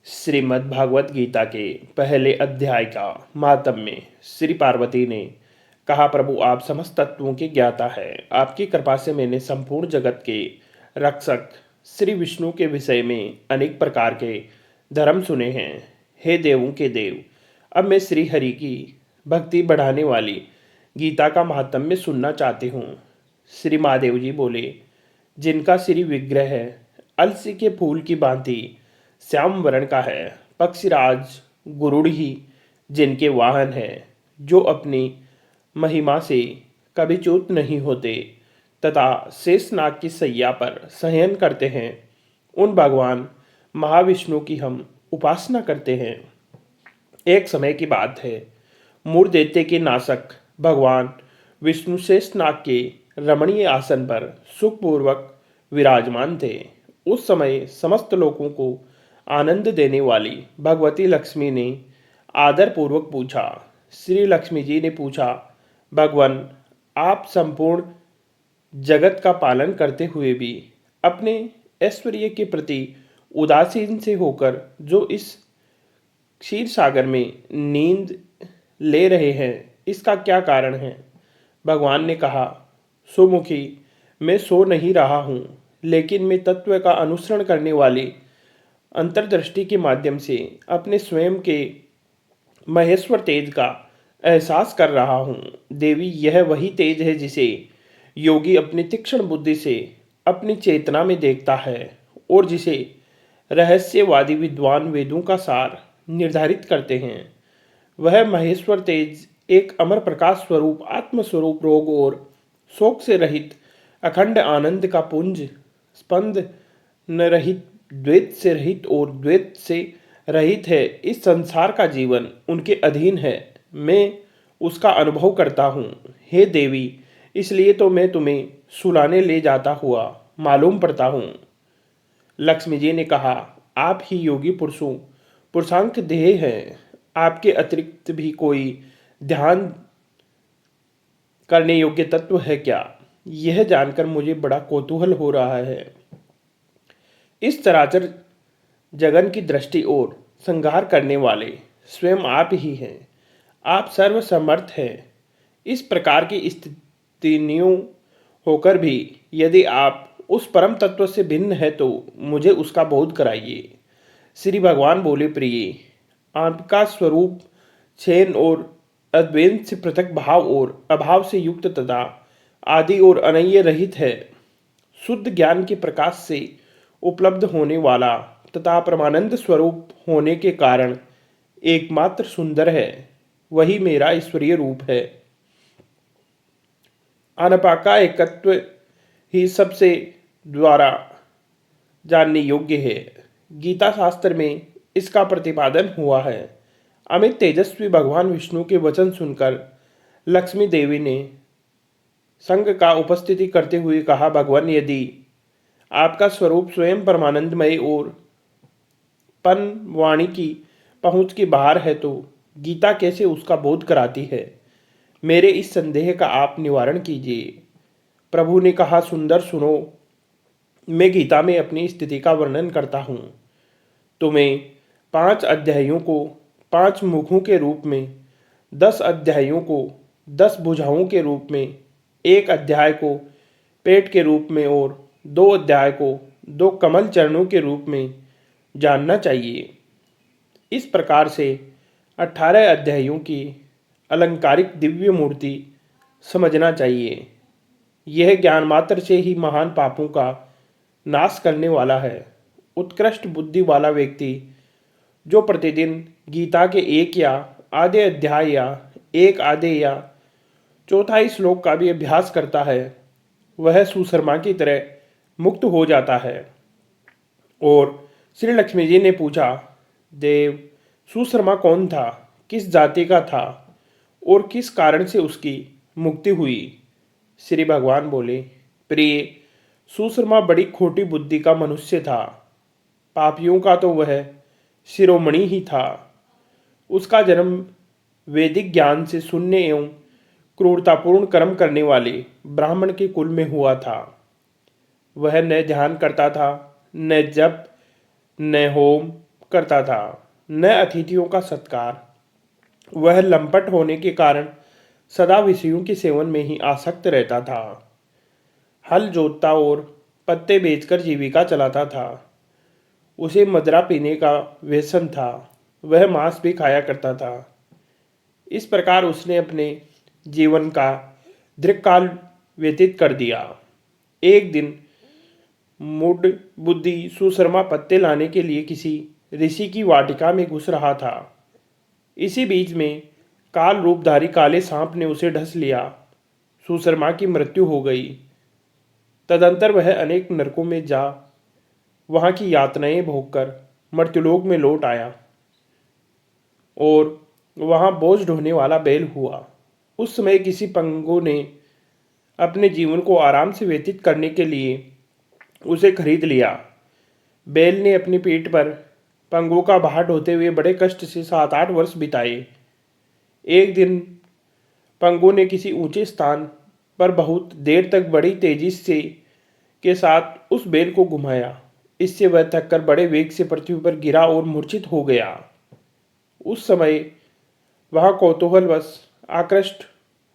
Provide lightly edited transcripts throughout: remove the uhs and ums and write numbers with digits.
श्रीमद् भागवत गीता के पहले अध्याय का महात्म्य। श्री पार्वती ने कहा, प्रभु आप समस्त तत्वों के ज्ञाता है। आपकी कृपा से मैंने संपूर्ण जगत के रक्षक श्री विष्णु के विषय में अनेक प्रकार के धर्म सुने हैं। हे देवों के देव, अब मैं श्री हरि की भक्ति बढ़ाने वाली गीता का महात्म्य सुनना चाहती हूँ। श्री महादेव जी बोले, जिनका श्री विग्रह अलसी के फूल की भांति श्याम वर्ण का है, पक्षीराज गुरुड़ ही जिनके वाहन है, जो अपनी महिमा से कभी च्युत नहीं होते तथा शेषनाग की सैया पर शयन करते हैं, उन भगवान महाविष्णु की हम उपासना करते हैं। एक समय की बात है, मूर दैत्य के नाशक भगवान विष्णु शेषनाग के रमणीय आसन पर सुखपूर्वक विराजमान थे। उस समय समस्त लोगों को आनंद देने वाली भगवती लक्ष्मी ने आदर पूर्वक पूछा। श्री लक्ष्मी जी ने पूछा, भगवान आप संपूर्ण जगत का पालन करते हुए भी अपने ऐश्वर्य के प्रति उदासीन से होकर जो इस क्षीर सागर में नींद ले रहे हैं, इसका क्या कारण है? भगवान ने कहा, सुमुखी, मैं सो नहीं रहा हूँ, लेकिन मैं तत्व का अनुसरण करने वाली अंतर्दृष्टि के माध्यम से अपने स्वयं के महेश्वर तेज का एहसास कर रहा हूँ। देवी, यह वही तेज है जिसे योगी अपनी तीक्ष्ण बुद्धि से अपनी चेतना में देखता है और जिसे रहस्यवादी विद्वान वेदों का सार निर्धारित करते हैं। वह महेश्वर तेज एक अमर प्रकाश स्वरूप आत्मस्वरूप रोग और शोक से रहित अखंड आनंद का पुंज, स्पंद न रहित, द्वैत से रहित और द्वैत से रहित है। इस संसार का जीवन उनके अधीन है, मैं उसका अनुभव करता हूँ। हे देवी, इसलिए तो मैं तुम्हें सुलाने ले जाता हुआ मालूम पड़ता हूँ। लक्ष्मी जी ने कहा, आप ही योगी पुरुषांक देह हैं, आपके अतिरिक्त भी कोई ध्यान करने योग्य तत्व है क्या? यह जानकर मुझे बड़ा कौतूहल हो रहा है। इस चराचर जगन की दृष्टि और संहार करने वाले स्वयं आप ही हैं। आप सर्वसमर्थ हैं। इस प्रकार की स्थितियों होकर भी यदि आप उस परम तत्व से भिन्न है तो मुझे उसका बोध कराइए। श्री भगवान बोले, प्रिय, आपका स्वरूप क्षीण और अद्वैत से पृथक भाव और अभाव से युक्त तथा आदि और अनन्य रहित है। शुद्ध ज्ञान के प्रकाश से उपलब्ध होने वाला तथा परमानंद स्वरूप होने के कारण एकमात्र सुंदर है। वही मेरा ईश्वरीय रूप है। अनपा का एकत्व ही सबसे द्वारा जानने योग्य है। गीता शास्त्र में इसका प्रतिपादन हुआ है। अमित तेजस्वी भगवान विष्णु के वचन सुनकर लक्ष्मी देवी ने संग का उपस्थिति करते हुए कहा, भगवान, यदि आपका स्वरूप स्वयं परमानंदमय और पन वाणी की पहुंच के बाहर है तो गीता कैसे उसका बोध कराती है? मेरे इस संदेह का आप निवारण कीजिए। प्रभु ने कहा, सुंदर सुनो, मैं गीता में अपनी स्थिति का वर्णन करता हूँ। तुम्हें 5 अध्यायों को 5 मुखों के रूप में, 10 अध्यायों को 10 भुजाओं के रूप में, 1 अध्याय को पेट के रूप में और 2 अध्याय को 2 कमल चरणों के रूप में जानना चाहिए। इस प्रकार से 18 अध्यायों की अलंकारिक दिव्य मूर्ति समझना चाहिए। यह ज्ञान मात्र से ही महान पापों का नाश करने वाला है। उत्कृष्ट बुद्धि वाला व्यक्ति जो प्रतिदिन गीता के 1 या आधे अध्याय या 1 आधे या चौथाई श्लोक का भी अभ्यास करता है, वह सुशर्मा की तरह मुक्त हो जाता है। और श्री लक्ष्मी जी ने पूछा, देव, सुशर्मा कौन था, किस जाति का था और किस कारण से उसकी मुक्ति हुई? श्री भगवान बोले, प्रिय, सुशर्मा बड़ी खोटी बुद्धि का मनुष्य था। पापियों का तो वह शिरोमणि ही था। उसका जन्म वैदिक ज्ञान से शून्य एवं क्रूरतापूर्ण कर्म करने वाले ब्राह्मण के कुल में हुआ था। वह न ध्यान करता था, न जप, न होम करता था, न अतिथियों का सत्कार। वह लंपट होने के कारण सदा विषयों के सेवन में ही आसक्त रहता था। हल जोतता और पत्ते बेचकर जीविका चलाता था। उसे मदिरा पीने का व्यसन था। वह मांस भी खाया करता था। इस प्रकार उसने अपने जीवन का दीर्घकाल व्यतीत कर दिया। एक दिन मूड बुद्धि सुशर्मा पत्ते लाने के लिए किसी ऋषि की वाटिका में घुस रहा था। इसी बीच में काल रूपधारी काले सांप ने उसे ढस लिया। सुशर्मा की मृत्यु हो गई। तदंतर वह अनेक नरकों में जा वहां की यातनाएं भोगकर मर्त्युलोक में लौट आया और वहां बोझ ढोने वाला बैल हुआ। उस समय किसी पंगु ने अपने जीवन को आराम से व्यतीत करने के लिए उसे खरीद लिया। बैल ने अपनी पीठ पर पंगों का भार ढोते हुए बड़े कष्ट से 7-8 वर्ष बिताए। एक दिन पंगु ने किसी ऊंचे स्थान पर बहुत देर तक बड़ी तेजी से के साथ उस बैल को घुमाया। इससे वह थककर बड़े वेग से पृथ्वी पर गिरा और मूर्छित हो गया। उस समय वहां कौतूहलवश आकृष्ट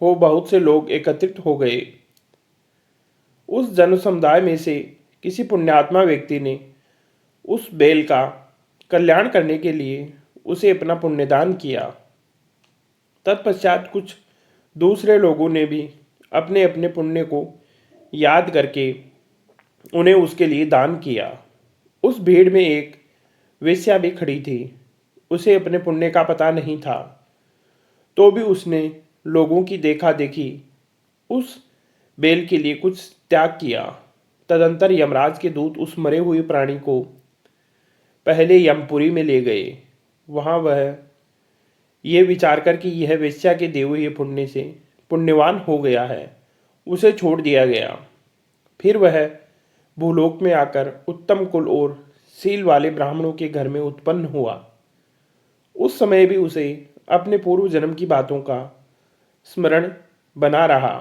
हो बहुत से लोग एकत्रित हो गए। उस जन समुदाय में से किसी पुण्यात्मा व्यक्ति ने उस बैल का कल्याण करने के लिए उसे अपना पुण्यदान किया। तत्पश्चात कुछ दूसरे लोगों ने भी अपने अपने पुण्य को याद करके उन्हें उसके लिए दान किया। उस भीड़ में एक वेश्या भी खड़ी थी। उसे अपने पुण्य का पता नहीं था, तो भी उसने लोगों की देखा देखी उस बैल के लिए कुछ त्याग किया। तदंतर यमराज के दूत उस मरे हुए प्राणी को पहले यमपुरी में ले गए। वहां वह ये विचार कर कि यह वेश्या के दिए हुए पुण्य से पुण्यवान हो गया है, उसे छोड़ दिया गया। फिर वह भूलोक में आकर उत्तम कुल और शील वाले ब्राह्मणों के घर में उत्पन्न हुआ। उस समय भी उसे अपने पूर्व जन्म की बातों का स्मरण बना रहा।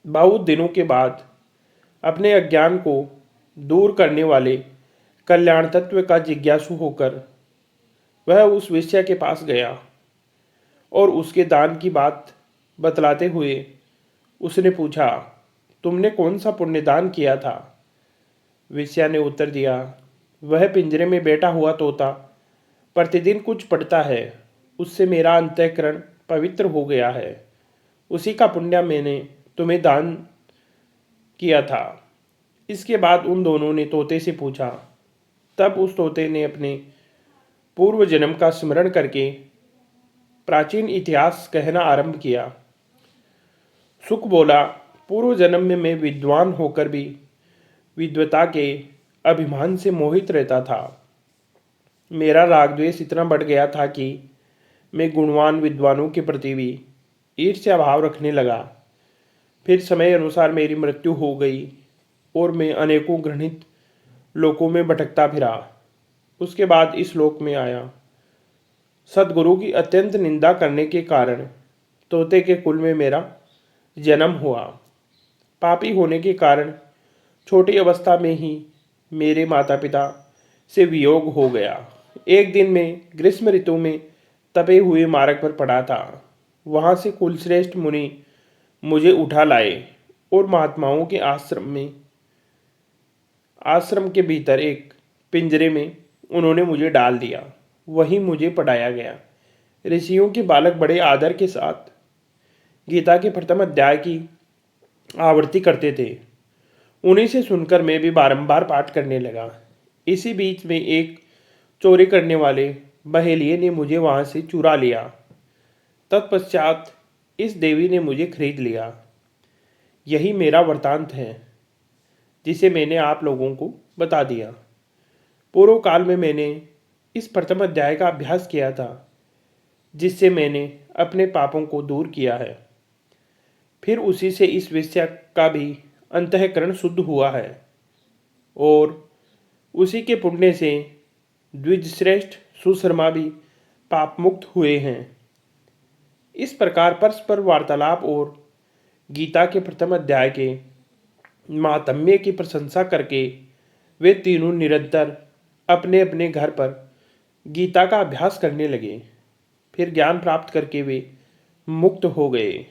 बहुत दिनों के बाद अपने अज्ञान को दूर करने वाले कल्याण तत्व का जिज्ञासु होकर वह उस वेश्या के पास गया और उसके दान की बात बतलाते हुए उसने पूछा, तुमने कौन सा पुण्यदान किया था? वेश्या ने उत्तर दिया, वह पिंजरे में बैठा हुआ तोता प्रतिदिन कुछ पढ़ता है, उससे मेरा अंतःकरण पवित्र हो गया है। उसी का पुण्य मैंने तुम्हें दान किया था। इसके बाद उन दोनों ने तोते से पूछा। तब उस तोते ने अपने पूर्व जन्म का स्मरण करके प्राचीन इतिहास कहना आरंभ किया। सुख बोला, पूर्व जन्म में मैं विद्वान होकर भी विद्वता के अभिमान से मोहित रहता था। मेरा राग द्वेष इतना बढ़ गया था कि मैं गुणवान विद्वानों के प्रति भी ईर्ष्या भाव रखने लगा। फिर समय अनुसार मेरी मृत्यु हो गई और मैं अनेकों घृणित लोकों में भटकता फिरा। उसके बाद इस लोक में आया। सद्गुरु की अत्यंत निंदा करने के कारण तोते के कुल में मेरा जन्म हुआ। पापी होने के कारण छोटी अवस्था में ही मेरे माता पिता से वियोग हो गया। एक दिन मैं ग्रीष्म ऋतु में तपे हुए मार्ग पर पड़ा था। वहां से कुलश्रेष्ठ मुनि मुझे उठा लाए और महात्माओं के आश्रम के भीतर एक पिंजरे में उन्होंने मुझे डाल दिया। वहीं मुझे पढ़ाया गया। ऋषियों के बालक बड़े आदर के साथ गीता के प्रथम अध्याय की आवृत्ति करते थे। उन्हीं से सुनकर मैं भी बारंबार पाठ करने लगा। इसी बीच में एक चोरी करने वाले बहेलिये ने मुझे वहां से चुरा लिया। तत्पश्चात इस देवी ने मुझे खरीद लिया। यही मेरा वृतांत है, जिसे मैंने आप लोगों को बता दिया। पूर्व काल में मैंने इस प्रथम अध्याय का अभ्यास किया था, जिससे मैंने अपने पापों को दूर किया है। फिर उसी से इस वेश्या का भी अंतःकरण शुद्ध हुआ है और उसी के पुण्य से द्विजश्रेष्ठ सुशर्मा भी पाप मुक्त हुए हैं। इस प्रकार परस्पर वार्तालाप और गीता के प्रथम अध्याय के मातम्य की प्रशंसा करके वे तीनों निरंतर अपने अपने घर पर गीता का अभ्यास करने लगे। फिर ज्ञान प्राप्त करके वे मुक्त हो गए।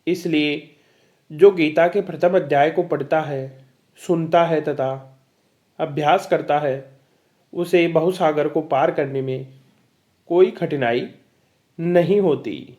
इसलिए जो गीता के प्रथम अध्याय को पढ़ता है, सुनता है तथा अभ्यास करता है, उसे बहुसागर को पार करने में कोई कठिनाई नहीं होती।